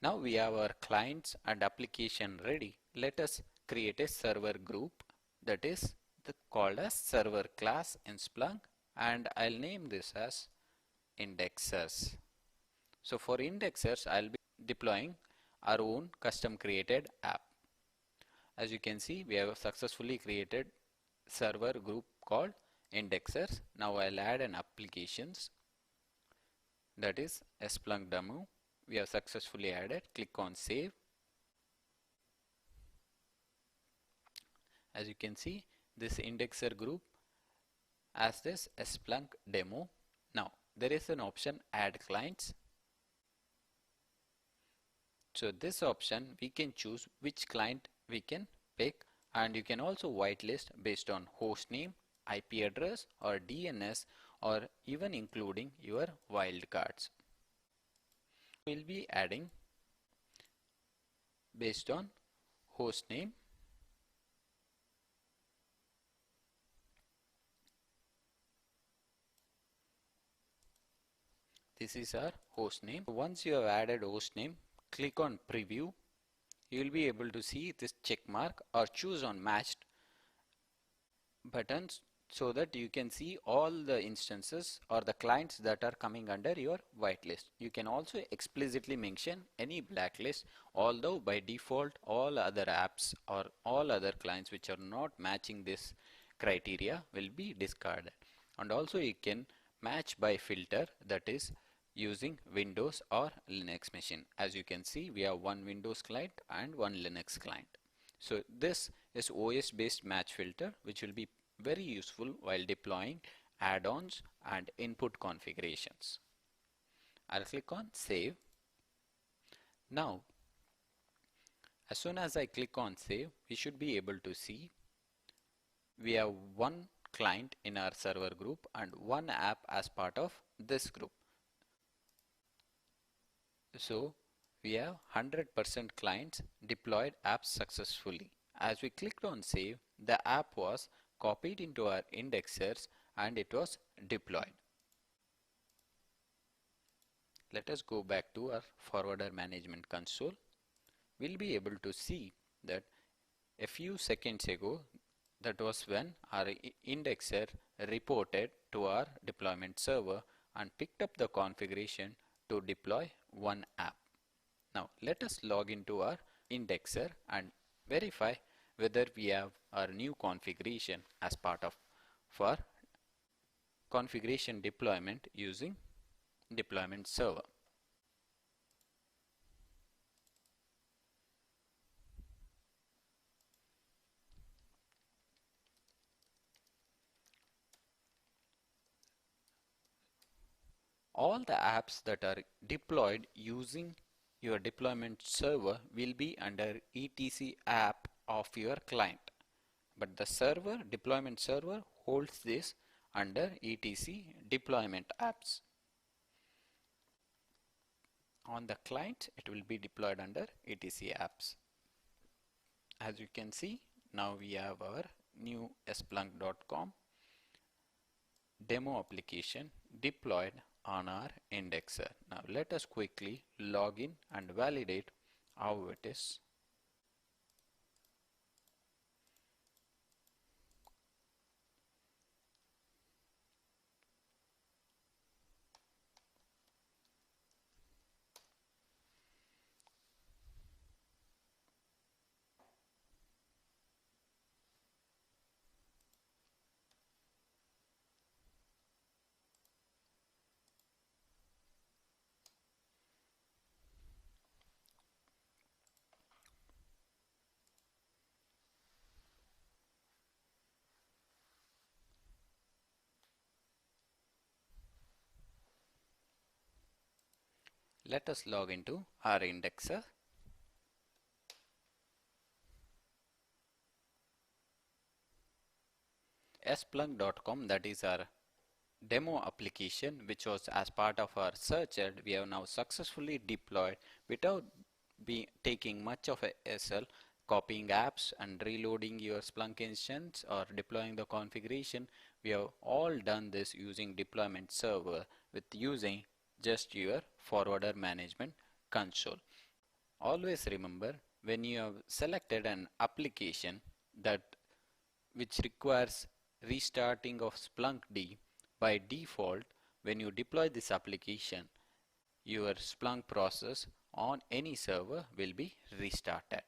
Now we have our clients and application ready. Let us create a server group that is called as server class in Splunk, and I'll name this as indexers. So for indexers, I'll be deploying our own custom created app. As you can see, we have successfully created server group called indexers. Now I'll add an applications, that is a Splunk demo. We have successfully added. Click on save. As you can see, this indexer group as this Splunk demo. Now there is an option add clients. So this option we can choose which client we can pick, and you can also whitelist based on host name, IP address or DNS, or even including your wildcards. We'll be adding based on host name, this is our host name. Once you have added host name, click on preview. You will be able to see this check mark or choose on matched buttons so that you can see all the instances or the clients that are coming under your whitelist. You can also explicitly mention any blacklist, although by default all other apps or all other clients which are not matching this criteria will be discarded. And also you can match by filter, that is using Windows or Linux machine. As you can see, we have one Windows client and one Linux client. So this is OS based match filter, which will be very useful while deploying add-ons and input configurations. I'll click on save. Now as soon as I click on save, we should be able to see we have one client in our server group and one app as part of this group. So we have 100% clients deployed apps successfully. As we clicked on save, the app was copied into our indexers and it was deployed. Let us go back to our forwarder management console. We'll be able to see that a few seconds ago, that was when our indexer reported to our deployment server and picked up the configuration to deploy one app. Now let us log into our indexer and verify whether we have our new configuration as part of for configuration deployment using deployment server. All the apps that are deployed using your deployment server will be under etc app of your client, but the server deployment server holds this under etc deployment apps. On the client it will be deployed under etc apps. As you can see, now we have our new splunk.com demo application deployed on our indexer. Now let us quickly log in and validate how it is. Let us log into our indexer. Splunk.com, that is our demo application, which was as part of our search ad, we have now successfully deployed without taking much of a SL, copying apps and reloading your Splunk instance or deploying the configuration. We have all done this using deployment server with using just your forwarder management console. Always remember, when you have selected an application that which requires restarting of Splunk D, by default, when you deploy this application, your Splunk process on any server will be restarted.